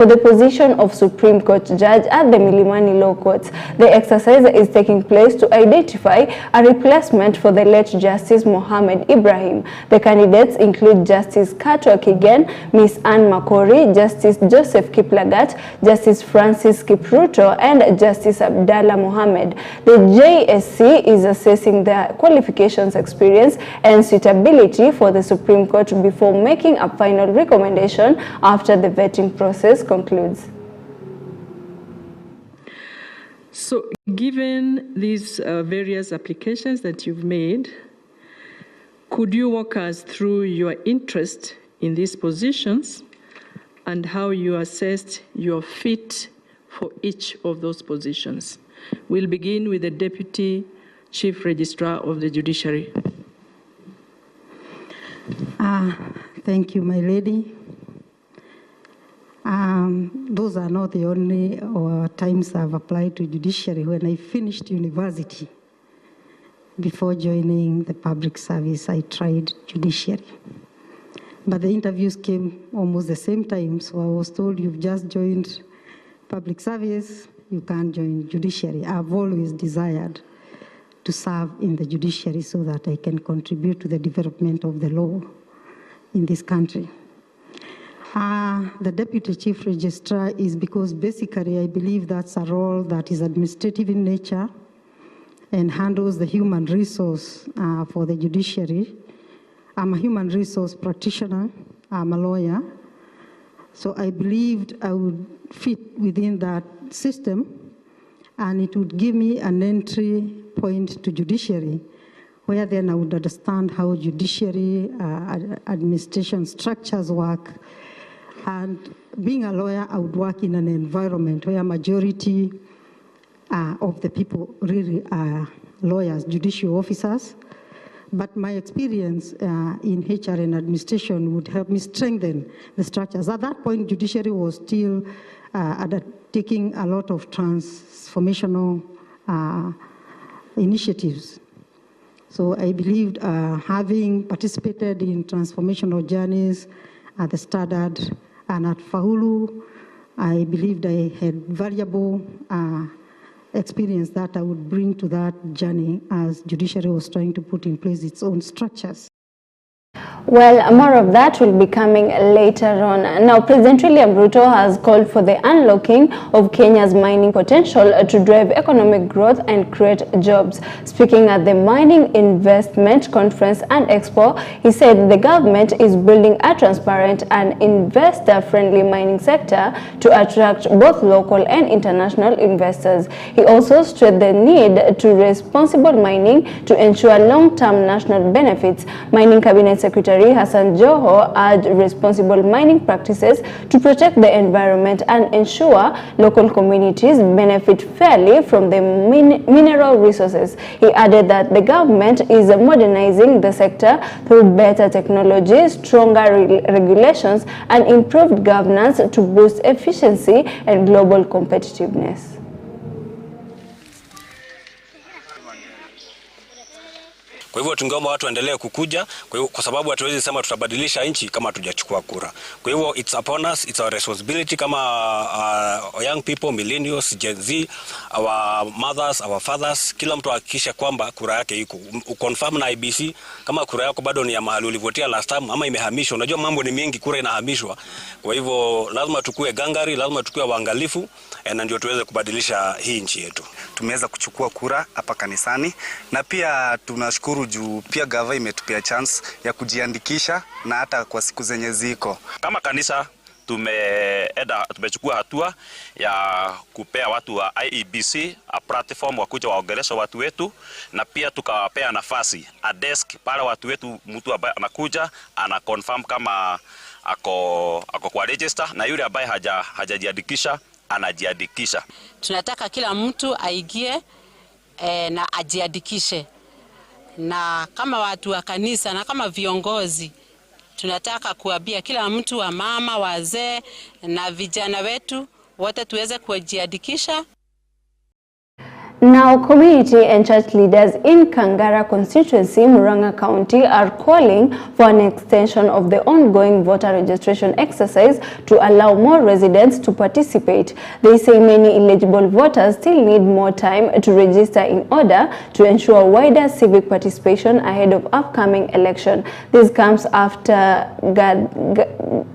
For the position of Supreme Court Judge at the Milimani Law Courts. The exercise is taking place to identify a replacement for the late Justice Mohammed Ibrahim. The candidates include Justice Katwa Kigen, Miss Anne Makori, Justice Joseph Kiplagat, Justice Francis Kipruto, and Justice Abdallah Mohammed. The JSC is assessing their qualifications, experience, and suitability for the Supreme Court before making a final recommendation after the vetting process concludes. So, given these various applications that you've made, could you walk us through your interest in these positions and how you assessed your fit for each of those positions? We'll begin with the Deputy Chief Registrar of the Judiciary. Thank you, my lady. Those are not the only times I've applied to judiciary. When I finished university, before joining the public service, I tried judiciary. But the interviews came almost the same time, so I was told, you've just joined public service, you can't join judiciary. I've always desired to serve in the judiciary so that I can contribute to the development of the law in this country. The Deputy Chief Registrar is because basically I believe that's a role that is administrative in nature and handles the human resource for the judiciary. I'm a human resource practitioner, I'm a lawyer, so I believed I would fit within that system and it would give me an entry point to judiciary where then I would understand how judiciary administration structures work. And being a lawyer, I would work in an environment where a majority of the people really are lawyers, judicial officers. But my experience in HR and administration would help me strengthen the structures. At that point, judiciary was still taking a lot of transformational initiatives. So I believed having participated in transformational journeys at the Standard and at Faulu, I believed I had valuable experience that I would bring to that journey as judiciary was trying to put in place its own structures. Well, more of that will be coming later on. Now, President William Ruto has called for the unlocking of Kenya's mining potential to drive economic growth and create jobs. Speaking at the Mining Investment Conference and Expo, he said the government is building a transparent and investor-friendly mining sector to attract both local and international investors. He also stressed the need to responsible mining to ensure long-term national benefits. Mining Cabinet Secretary Hassan Joho urged responsible mining practices to protect the environment and ensure local communities benefit fairly from the mineral resources. He added that the government is modernizing the sector through better technology, stronger regulations, and improved governance to boost efficiency and global competitiveness. Kwa hivyo tungeomba watu waendelee kukuja kwa sababu hatuwezi sema tutabadilisha nchi kama hatujachukua kura. Kwa hivyo it's upon us, it's our responsibility kama young people, millennials, Gen Z, our mothers, our fathers, kila mtu hakikisha kwamba kura yake iko. Confirm na IBC kama kura yako bado ni ya mahali ulivotia last time ama imehamishwa. Unajua mambo ni mengi, kura inahamishwa. Kwa hivyo lazima tukue gangari, lazima tukue waangalifu na ndio tuweze kubadilisha hii nchi yetu. Tumeweza kuchukua kura hapa kanisani na pia tunashukuru juu pia gava imetupea chance ya kujiandikisha na hata kwa siku zenye ziko. Kama kanisa tumechukua hatua ya kupea watu wa IEBC a platform wa kuja waongelesha watu wetu na pia tukawapea nafasi a desk pale watu wetu, mtu ambaye anakuja ana confirm kama ako kwa register na yule ambaye hajajiandikisha anajiandikisha. Tunataka kila mtu aingie na ajiandikishe. Na kama watu wa kanisa na kama viongozi tunataka kuambia kila mtu, wa mama, wazee na vijana wetu wote tuweze kujiandikisha. Now, community and church leaders in Kangara constituency, Murang'a County, are calling for an extension of the ongoing voter registration exercise to allow more residents to participate. They say many eligible voters still need more time to register in order to ensure wider civic participation ahead of upcoming election. This comes after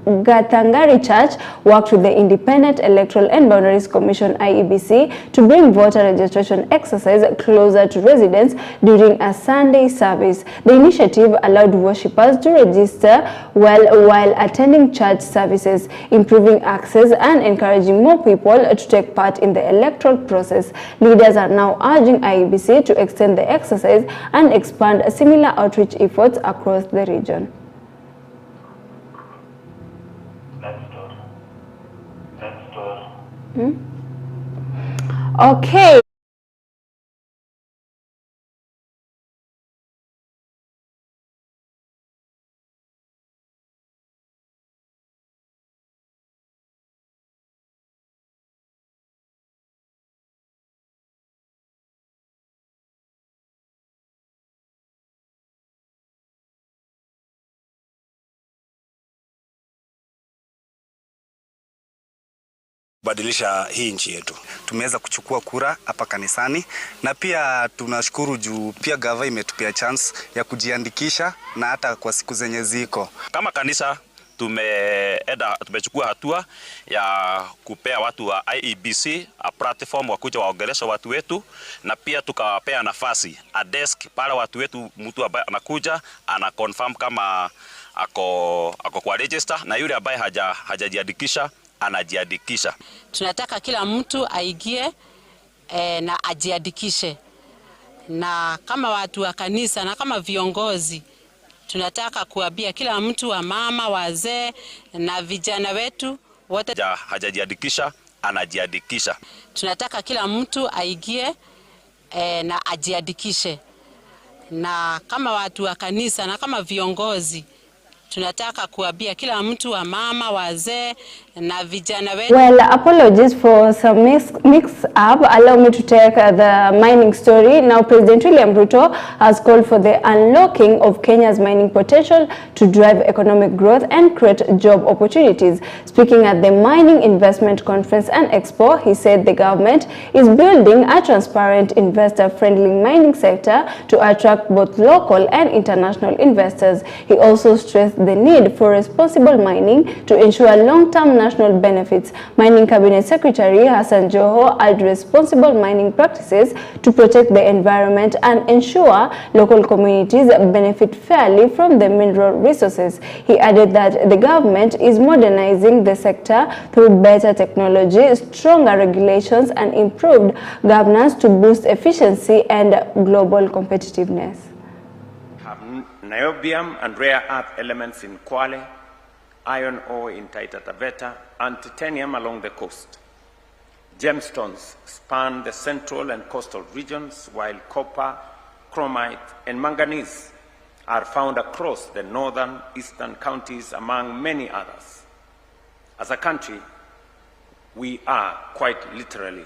Gathangari Church worked with the Independent Electoral and Boundaries Commission (IEBC) to bring voter registration exercise closer to residents during a Sunday service. The initiative allowed worshippers to register while attending church services, improving access and encouraging more people to take part in the electoral process. Leaders are now urging IEBC to extend the exercise and expand similar outreach efforts across the region. Okay. Badilisha hii nchi yetu. Tumeweza kuchukua kura hapa kanisani na pia tunashukuru juu pia gava imetupia chance ya kujiandikisha na hata kwa siku zenye ziko. Kama kanisa tumechukua hatua ya kupea watu wa IEBC a platform wa kuja waongelesha watu wetu, na pia tukawapea nafasi a desk pale watu wetu, mtu ambaye anakuja ana confirm kama ako kwa register, na yule ambaye hajajiandikisha anajiandikisha. Tunataka kila mtu aingie na ajiandikishe, na kama watu wa kanisa na kama viongozi tunataka kuambia kila mtu, wa mama, wazee na vijana wetu wote hajajiandikisha anajiandikisha. Tunataka kila mtu aingie na ajiandikishe, na kama watu wa kanisa na kama viongozi tunataka kuambia kila mtu, wa mama, wazee na vijana wetu. Well, apologies for some mix up. Allow me to take the mining story. Now, President William Ruto has called for the unlocking of Kenya's mining potential to drive economic growth and create job opportunities. Speaking at the Mining Investment Conference and Expo, he said the government is building a transparent, investor-friendly mining sector to attract both local and international investors. He also stressed the need for responsible mining to ensure long-term national benefits. Mining Cabinet Secretary Hassan Joho urged responsible mining practices to protect the environment and ensure local communities benefit fairly from the mineral resources. He added that the government is modernizing the sector through better technology, stronger regulations, and improved governance to boost efficiency and global competitiveness. Niobium and rare earth elements in Kwale, iron ore in Taita Taveta, and titanium along the coast. Gemstones span the central and coastal regions, while copper, chromite, and manganese are found across the northern, eastern counties, among many others. As a country, we are quite literally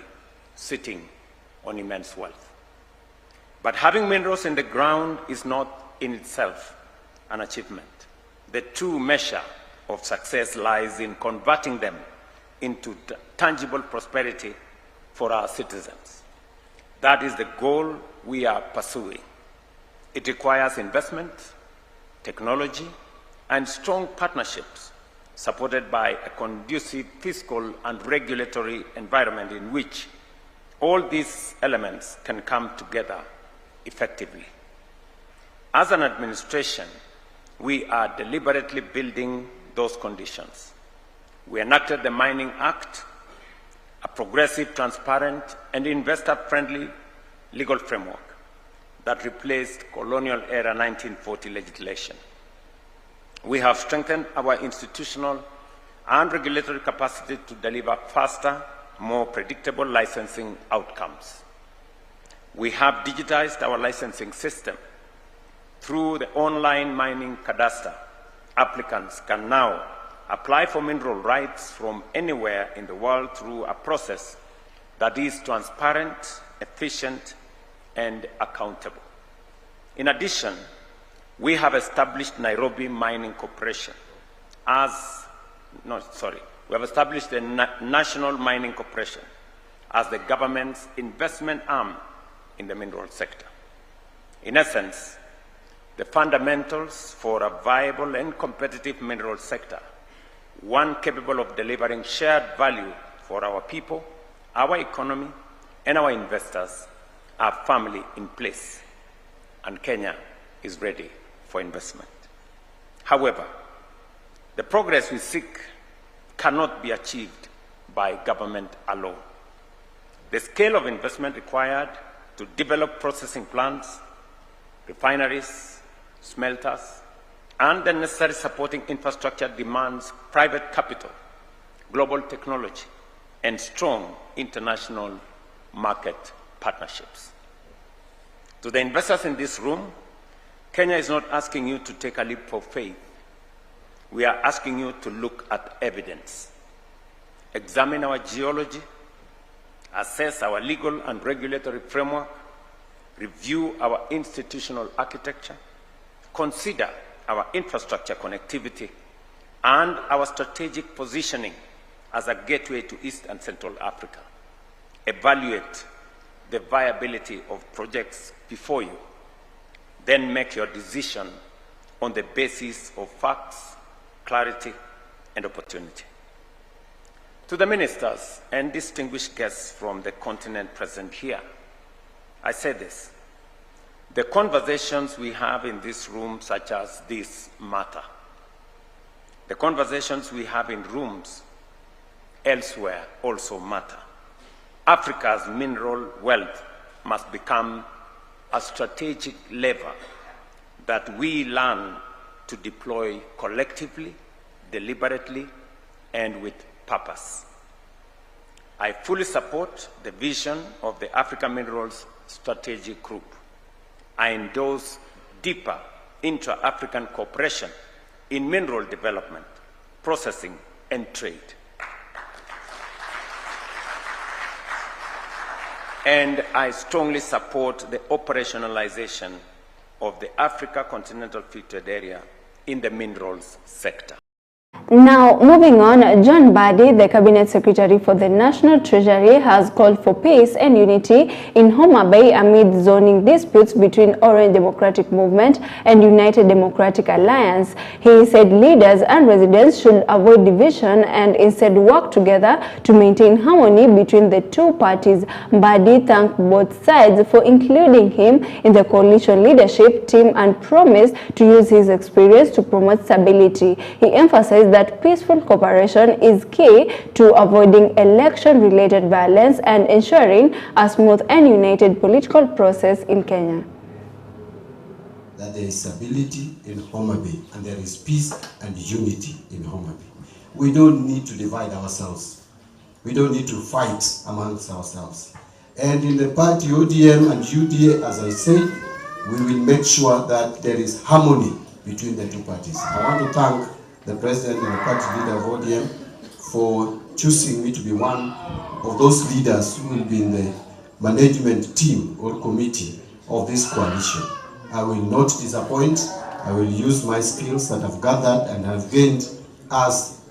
sitting on immense wealth. But having minerals in the ground is not in itself an achievement. The true measure of success lies in converting them into tangible prosperity for our citizens. That is the goal we are pursuing. It requires investment, technology, and strong partnerships supported by a conducive fiscal and regulatory environment in which all these elements can come together effectively. As an administration, we are deliberately building those conditions. We enacted the Mining Act, a progressive, transparent, and investor-friendly legal framework that replaced colonial-era 1940 legislation. We have strengthened our institutional and regulatory capacity to deliver faster, more predictable licensing outcomes. We have digitized our licensing system. Through the online mining cadastre, applicants can now apply for mineral rights from anywhere in the world through a process that is transparent, efficient, and accountable. In addition, we have established Nairobi Mining Corporation we have established the National Mining Corporation as the government's investment arm in the mineral sector. In essence, the fundamentals for a viable and competitive mineral sector, one capable of delivering shared value for our people, our economy, and our investors, are firmly in place, and Kenya is ready for investment. However, the progress we seek cannot be achieved by government alone. The scale of investment required to develop processing plants, refineries, smelters, and the necessary supporting infrastructure demands private capital, global technology, and strong international market partnerships. To the investors in this room, Kenya is not asking you to take a leap of faith. We are asking you to look at evidence, examine our geology, assess our legal and regulatory framework, review our institutional architecture, consider our infrastructure connectivity, and our strategic positioning as a gateway to East and Central Africa. Evaluate the viability of projects before you. Then make your decision on the basis of facts, clarity, and opportunity. To the ministers and distinguished guests from the continent present here, I say this: the conversations we have in this room, such as this, matter. The conversations we have in rooms elsewhere also matter. Africa's mineral wealth must become a strategic lever that we learn to deploy collectively, deliberately, and with purpose. I fully support the vision of the Africa Minerals Strategic Group. I endorse deeper intra-African cooperation in mineral development, processing, and trade. And I strongly support the operationalization of the Africa Continental Free Trade Area in the minerals sector. Now, moving on, John Mbadi, the Cabinet Secretary for the National Treasury, has called for peace and unity in Homa Bay amid zoning disputes between Orange Democratic Movement and United Democratic Alliance. He said leaders and residents should avoid division and instead work together to maintain harmony between the two parties. Mbadi thanked both sides for including him in the coalition leadership team and promised to use his experience to promote stability. He emphasized that peaceful cooperation is key to avoiding election-related violence and ensuring a smooth and united political process in Kenya. That there is stability in Homa Bay and there is peace and unity in Homa Bay. We don't need to divide ourselves. We don't need to fight amongst ourselves. And in the party ODM and UDA, as I said, we will make sure that there is harmony between the two parties. I want to thank the President and the party leader of ODM for choosing me to be one of those leaders who will be in the management team or committee of this coalition. I will not disappoint. I will use my skills that I've gathered and have gained as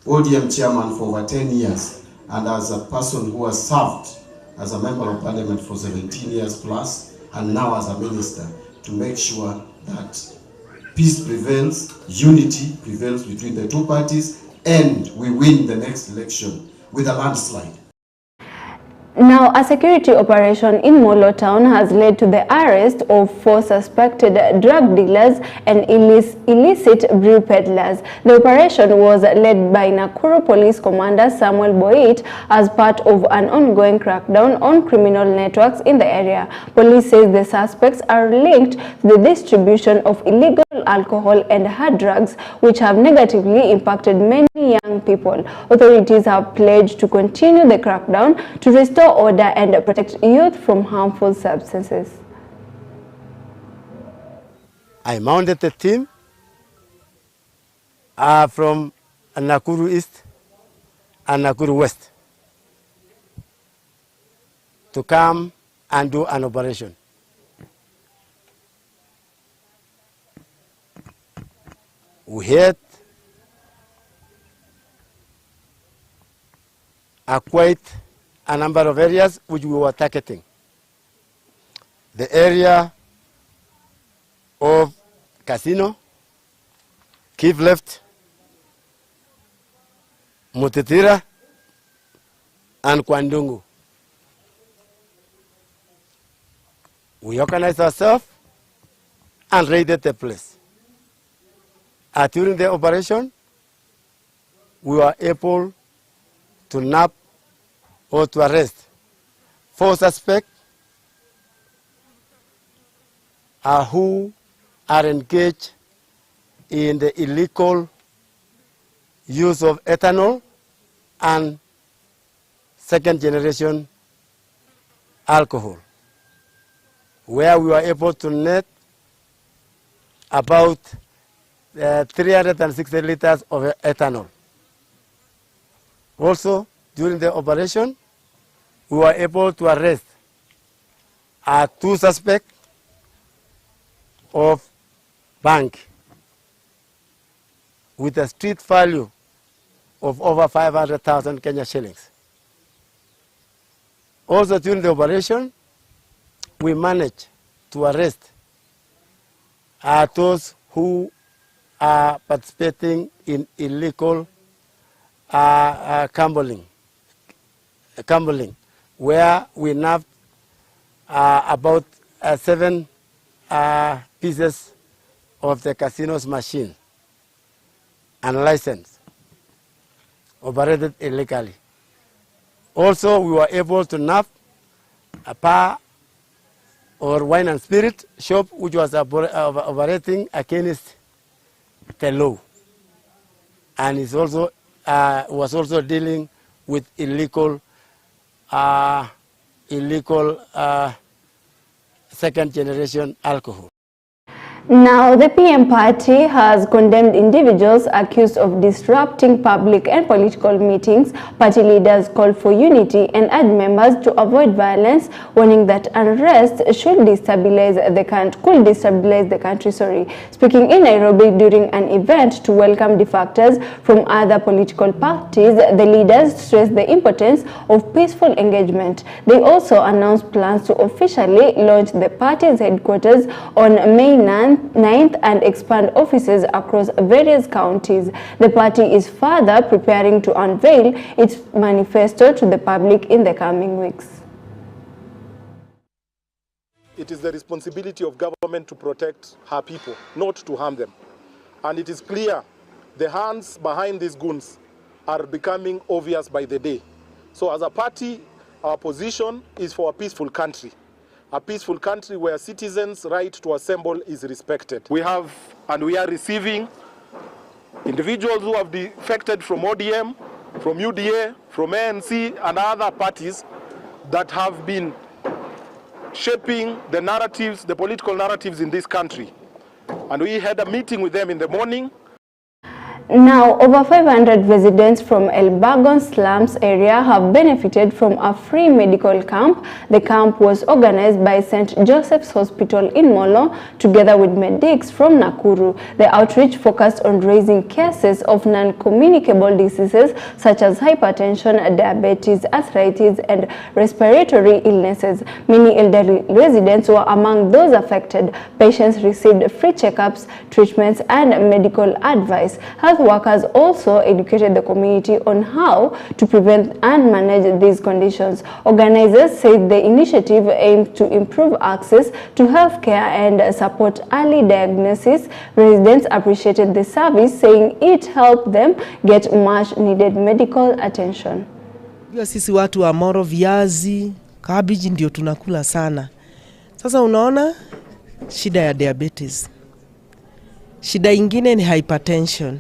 ODM chairman for over 10 years and as a person who has served as a member of parliament for 17 years plus and now as a minister to make sure that peace prevails, unity prevails between the two parties, and we win the next election with a landslide. Now, a security operation in Molo town has led to the arrest of 4 suspected drug dealers and illicit brew peddlers. The operation was led by Nakuru Police Commander Samuel Boit as part of an ongoing crackdown on criminal networks in the area. Police says the suspects are linked to the distribution of illegal alcohol and hard drugs, which have negatively impacted many young people. Authorities have pledged to continue the crackdown to restore order and protect youth from harmful substances. I mounted the team from Nakuru East and Nakuru West to come and do an operation. We had quite a number of areas which we were targeting. The area of Casino, Kiev Left, Mutetira, and Kwandungu. We organized ourselves and raided the place. During the operation, we were able to nab or to arrest 4 suspects who are engaged in the illegal use of ethanol and second-generation alcohol, where we were able to net about 360 liters of ethanol. Also, during the operation, we were able to arrest 2 suspects of bank with a street value of over 500,000 Kenya shillings. Also, during the operation, we managed to arrest those who are participating in illegal gambling, where we nabbed about 7 pieces of the casino's machine unlicensed, operated illegally. Also, we were able to nab a bar or wine and spirit shop which was operating against the law, and is also was also dealing with illegal second-generation alcohol. Now, the PM party has condemned individuals accused of disrupting public and political meetings. Party leaders called for unity and urged members to avoid violence, warning that unrest could destabilize the country. Speaking in Nairobi during an event to welcome defectors from other political parties, the leaders stressed the importance of peaceful engagement. They also announced plans to officially launch the party's headquarters on May 9th and expand offices across various counties. The party is further preparing to unveil its manifesto to the public in the coming weeks. It is the responsibility of government to protect her people, not to harm them. And it is clear the hands behind these goons are becoming obvious by the day. So as a party, our position is for a peaceful country. A peaceful country where citizens' right to assemble is respected. We have and we are receiving individuals who have defected from ODM, from UDA, from ANC and other parties that have been shaping the narratives, the political narratives in this country. And we had a meeting with them in the morning. Now, over 500 residents from Elbagon slums area have benefited from a free medical camp. The camp was organized by St. Joseph's Hospital in Molo together with medics from Nakuru. The outreach focused on raising cases of non-communicable diseases such as hypertension, diabetes, arthritis, and respiratory illnesses. Many elderly residents were among those affected. Patients received free checkups, treatments, and medical advice. Health workers also educated the community on how to prevent and manage these conditions. Organizers said the initiative aimed to improve access to health care and support early diagnosis. Residents appreciated the service, saying it helped them get much needed medical attention. Sisi watu wa Moro viazi, cabbage ndio tunakula sana. Sasa unaona shida ya diabetes. Shida ingine ni hypertension.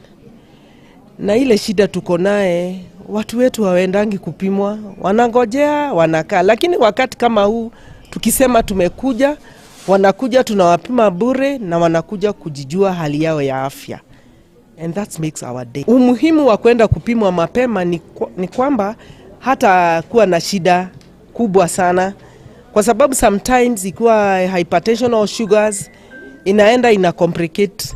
Na ile shida tuko naye, watu wetu hawaendangi kupimwa, wanangojea, wanakaa. Lakini wakati kama huu, tukisema tumekuja, wanakuja tunawapima bure na wanakuja kujijua hali yao ya afya. And that makes our day. Umuhimu wa kwenda kupimwa mapema ni kwamba hata kuwa na shida kubwa sana kwa sababu sometimes ikiwa hypertension or sugars inaenda ina complicate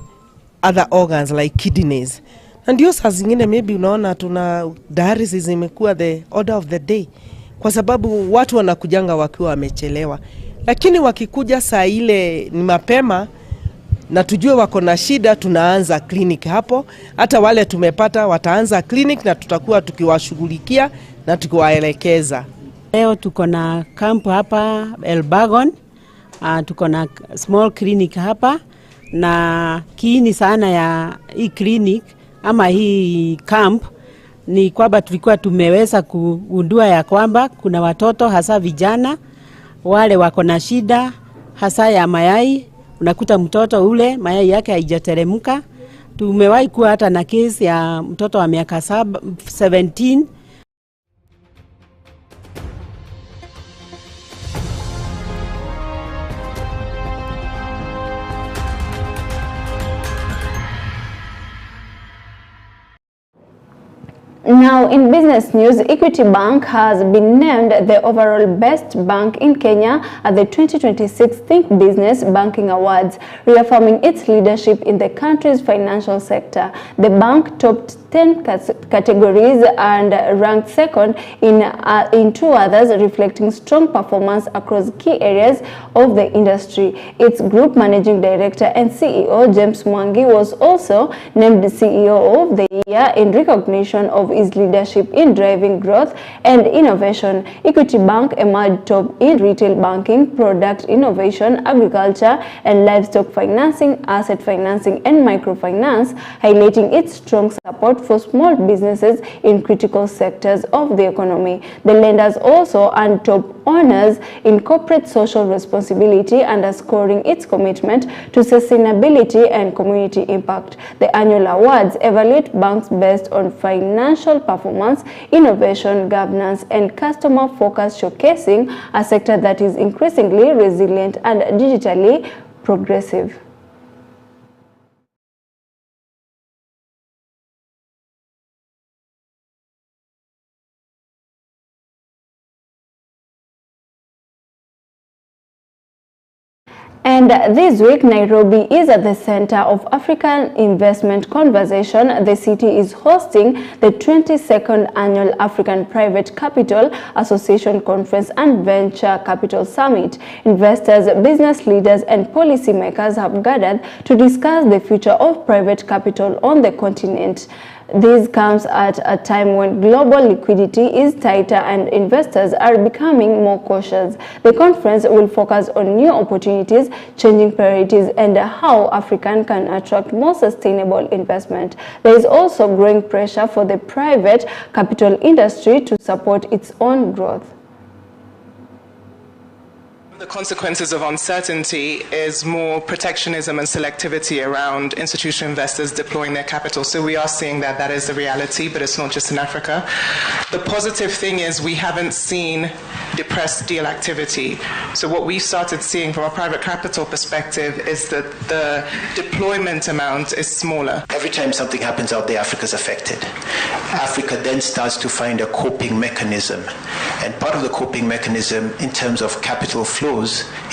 other organs like kidneys. Na ndio saa zingine maybe unaona tuna dialysis imekuwa the order of the day, kwa sababu watu wanakujanga wakiwa wamechelewa, lakini wakikuja saa ile ni mapema na tujue wako na shida, tunaanza clinic hapo. Hata wale tumepata wataanza clinic na tutakuwa tukiwashughulikia na tukiwaelekeza. Leo tuko na camp hapa Elbagon, tuko na small clinic hapa, na kiini sana ya hii clinic ama hii camp ni kwamba tulikuwa tumeweza kugundua ya kwamba kuna watoto hasa vijana wale wako na shida hasa ya mayai. Unakuta mtoto ule mayai yake haijateremka. Tumewahi kuwa hata na kesi ya mtoto wa miaka 17. Now, in business news, Equity Bank has been named the overall best bank in Kenya at the 2026 Think Business Banking Awards, reaffirming its leadership in the country's financial sector. The bank topped 10 categories and ranked second in 2 others, reflecting strong performance across key areas of the industry. Its group managing director and CEO, James Mwangi, was also named CEO of the year in recognition of his leadership in driving growth and innovation. Equity Bank emerged top in retail banking, product innovation, agriculture and livestock financing, asset financing and microfinance, highlighting its strong support for small businesses in critical sectors of the economy. The lenders also earned top honors in corporate social responsibility, underscoring its commitment to sustainability and community impact. The annual awards evaluate banks based on financial performance, innovation, governance, and customer focus, showcasing a sector that is increasingly resilient and digitally progressive. And this week, Nairobi is at the center of African investment conversation. The city is hosting the 22nd Annual African Private Capital Association Conference and Venture Capital Summit. Investors, business leaders, and policymakers have gathered to discuss the future of private capital on the continent. This comes at a time when global liquidity is tighter and investors are becoming more cautious. The conference will focus on new opportunities, changing priorities, and how Africa can attract more sustainable investment. There is also growing pressure for the private capital industry to support its own growth. The consequences of uncertainty is more protectionism and selectivity around institutional investors deploying their capital. So we are seeing that that is the reality, but it's not just in Africa. The positive thing is we haven't seen depressed deal activity. So what we started seeing from a private capital perspective is that the deployment amount is smaller. Every time something happens out there, Africa's affected. Africa then starts to find a coping mechanism. And part of the coping mechanism in terms of capital flows,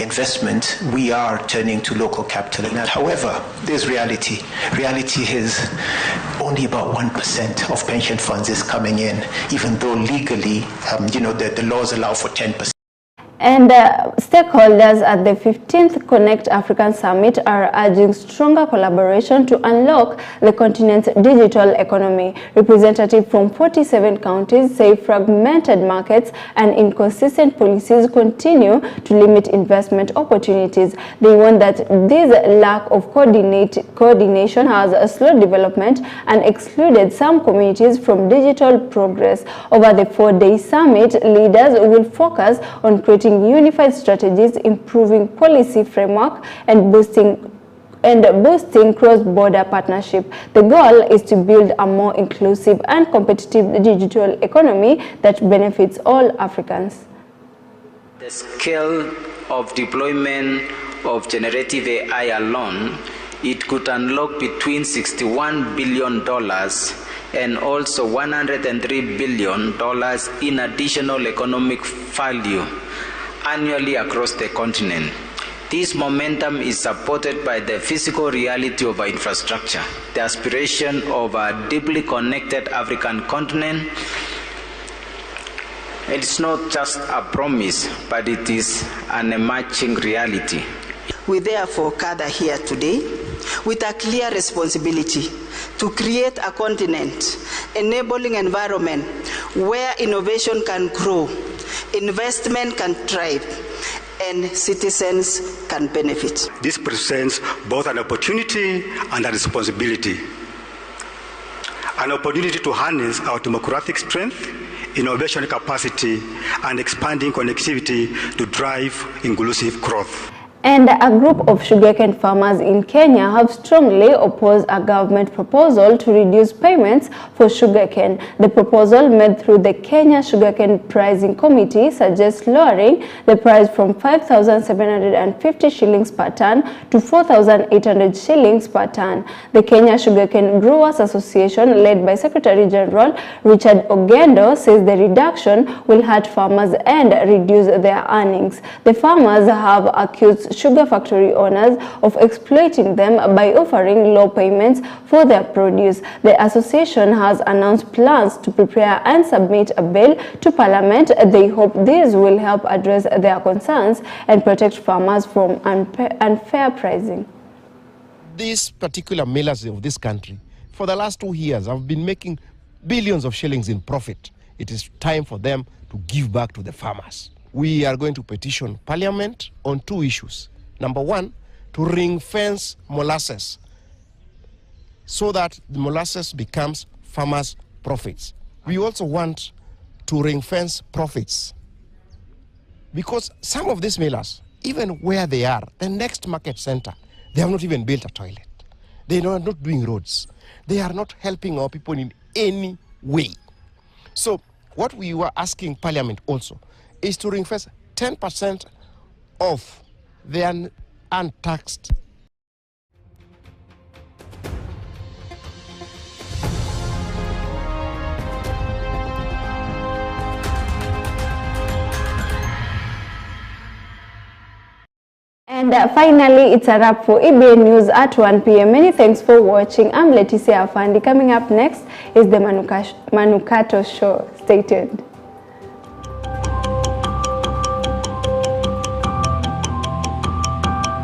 investment, we are turning to local capital. However, there's reality. Reality is only about 1% of pension funds is coming in, even though legally, the laws allow for 10%. And stakeholders at the 15th Connect African Summit are urging stronger collaboration to unlock the continent's digital economy. Representatives from 47 counties say fragmented markets and inconsistent policies continue to limit investment opportunities. They warn that this lack of coordination has slowed development and excluded some communities from digital progress. Over the 4-day summit, leaders will focus on creating unified strategies, improving policy framework, and boosting cross-border partnership. The goal is to build a more inclusive and competitive digital economy that benefits all Africans. The scale of deployment of generative AI alone, it could unlock between $61 billion and also $103 billion in additional economic value. annually across the continent. This momentum is supported by the physical reality of our infrastructure, the aspiration of a deeply connected African continent. It's not just a promise, but it is an emerging reality. We therefore gather here today with a clear responsibility to create a continent, enabling environment where innovation can grow, investment can thrive, and citizens can benefit. This presents both an opportunity and a responsibility. An opportunity to harness our democratic strength, innovation capacity, and expanding connectivity to drive inclusive growth. And a group of sugarcane farmers in Kenya have strongly opposed a government proposal to reduce payments for sugarcane. The proposal made through the Kenya Sugarcane Pricing Committee suggests lowering the price from 5,750 shillings per ton to 4,800 shillings per ton. The Kenya Sugarcane Growers Association, led by Secretary General Richard Ogendo, says the reduction will hurt farmers and reduce their earnings. The farmers have accused sugar factory owners of exploiting them by offering low payments for their produce. The association has announced plans to prepare and submit a bill to Parliament. They hope this will help address their concerns and protect farmers from unfair pricing. These particular millers of this country, for the last 2 years, have been making billions of shillings in profit. It is time for them to give back to the farmers. We are going to petition Parliament on 2 issues. Number 1, to ring-fence molasses so that the molasses becomes farmers' profits. We also want to ring-fence profits because some of these millers, even where they are, the next market center, they have not even built a toilet. They are not doing roads. They are not helping our people in any way. So what we were asking Parliament also is to ring-fence 10% of the untaxed. And finally, it's a wrap for EBN News at 1 p.m. Many thanks for watching. I'm Leticia Afandi. Coming up next is the Manukato Show. Stay tuned.